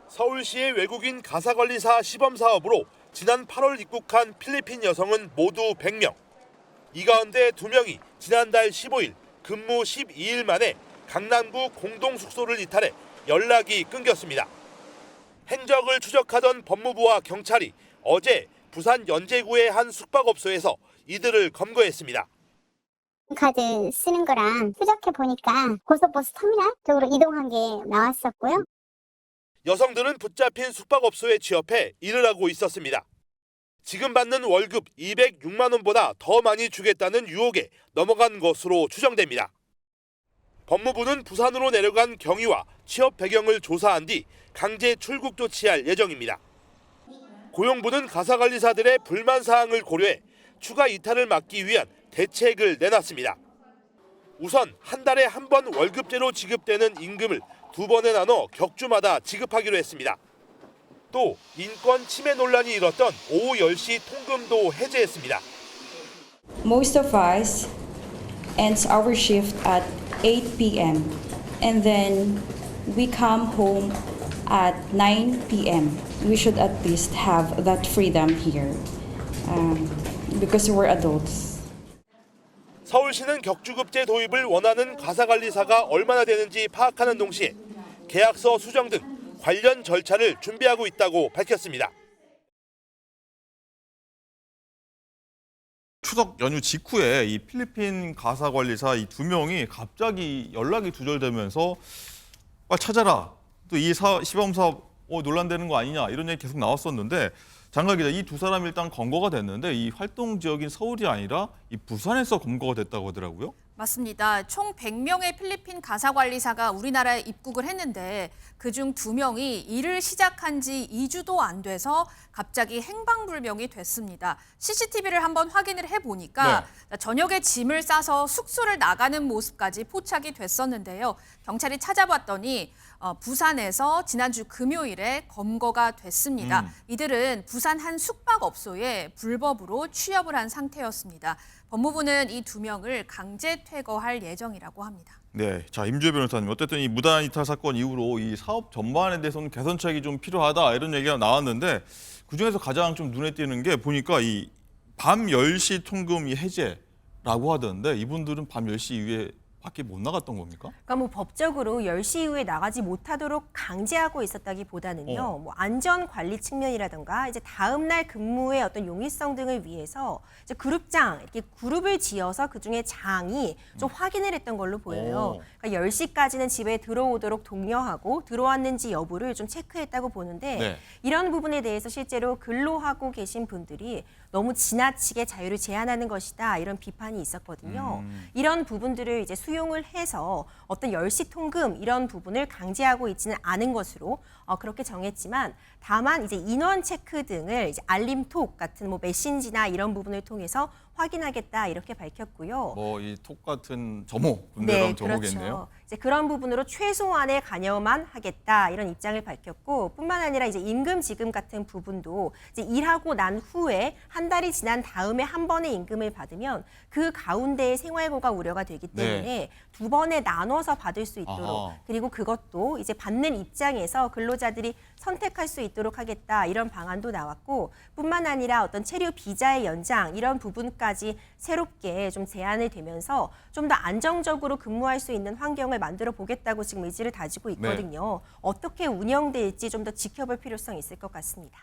서울시의 외국인 가사관리사 시범사업으로 지난 8월 입국한 필리핀 여성은 모두 100명. 이 가운데 2명이 지난달 15일 근무 12일 만에 강남구 공동숙소를 이탈해 연락이 끊겼습니다. 행적을 추적하던 법무부와 경찰이 어제 부산 연제구의 한 숙박업소에서 이들을 검거했습니다. 카드 쓰는 거랑 추적해 보니까 고속버스 터미널 쪽으로 이동한 게 나왔었고요. 여성들은 붙잡힌 숙박업소에 취업해 일을 하고 있었습니다. 지금 받는 월급 206만 원보다 더 많이 주겠다는 유혹에 넘어간 것으로 추정됩니다. 법무부는 부산으로 내려간 경위와 취업 배경을 조사한 뒤 강제 출국 조치할 예정입니다. 고용부는 가사관리사들의 불만 사항을 고려해 추가 이탈을 막기 위한 대책을 내놨습니다. 우선 한 달에 한 번 월급제로 지급되는 임금을 2번에 나눠 격주마다 지급하기로 했습니다. 또 인권 침해 논란이 일었던 오후 10시 통금도 해제했습니다. Most of us ends our shift at 8 p.m. and then we come home at 9 p.m. We should at least have that freedom here because we're adults. 서울시는 격주급제 도입을 원하는 가사관리사가 얼마나 되는지 파악하는 동시에 계약서 수정 등 관련 절차를 준비하고 있다고 밝혔습니다. 추석 연휴 직후에 이 필리핀 가사관리사 이 2명이 갑자기 연락이 두절되면서 빨리 찾아라. 또 이 시범사업 논란되는 거 아니냐 이런 얘기 계속 나왔었는데 장관 기자, 이 2사람이 일단 검거가 됐는데 이 활동 지역인 서울이 아니라 이 부산에서 검거가 됐다고 하더라고요. 맞습니다. 총 100명의 필리핀 가사관리사가 우리나라에 입국을 했는데 그중 2명이 일을 시작한 지 2주도 안 돼서 갑자기 행방불명이 됐습니다. CCTV를 한번 확인을 해보니까 저녁에 짐을 싸서 숙소를 나가는 모습까지 포착이 됐었는데요. 경찰이 찾아봤더니 부산에서 지난주 금요일에 검거가 됐습니다. 이들은 부산 한 숙박업소에 불법으로 취업을 한 상태였습니다. 법무부는 이 2명을 강제 퇴거할 예정이라고 합니다. 네, 자 임주혜 변호사님, 어쨌든 이 무단 이탈 사건 이후로 이 사업 전반에 대해서는 개선책이 좀 필요하다 이런 얘기가 나왔는데 그 중에서 가장 좀 눈에 띄는 게 보니까 이 밤 10시 통금이 해제라고 하던데 이분들은 밤 10시 이후에 밖에 못 나갔던 겁니까? 그러니까 뭐 법적으로 10시 이후에 나가지 못하도록 강제하고 있었다기보다는요. 뭐 안전 관리 측면이라든가 이제 다음 날 근무의 어떤 용이성 등을 위해서 이제 그룹장 이렇게 그룹을 지어서 그중에 장이 좀 확인을 했던 걸로 보여요. 그러니까 10시까지는 집에 들어오도록 독려하고 들어왔는지 여부를 좀 체크했다고 보는데 이런 부분에 대해서 실제로 근로하고 계신 분들이 너무 지나치게 자유를 제한하는 것이다 이런 비판이 있었거든요. 이런 부분들을 이제 수용을 해서 어떤 10시 통금 이런 부분을 강제하고 있지는 않은 것으로 그렇게 정했지만 다만 이제 인원 체크 등을 이제 알림톡 같은 뭐 메신지나 이런 부분을 통해서 확인하겠다 이렇게 밝혔고요. 뭐 이 톡 같은 점호, 군대랑 점호겠네요. 그렇죠. 이제 그런 부분으로 최소한의 관여만 하겠다 이런 입장을 밝혔고 뿐만 아니라 이제 임금 지급 같은 부분도 이제 일하고 난 후에 한 달이 지난 다음에 한 번의 임금을 받으면 그 가운데에 생활고가 우려가 되기 때문에 2번에 나눠서 받을 수 있도록 그리고 그것도 이제 받는 입장에서 근로자들이 선택할 수 있도록 하겠다 이런 방안도 나왔고 뿐만 아니라 어떤 체류 비자의 연장 이런 부분까지 새롭게 좀 제안이 되면서 좀 더 안정적으로 근무할 수 있는 환경을 만들어 보겠다고 지금 의지를 다지고 있거든요. 어떻게 운영될지 좀 더 지켜볼 필요성이 있을 것 같습니다.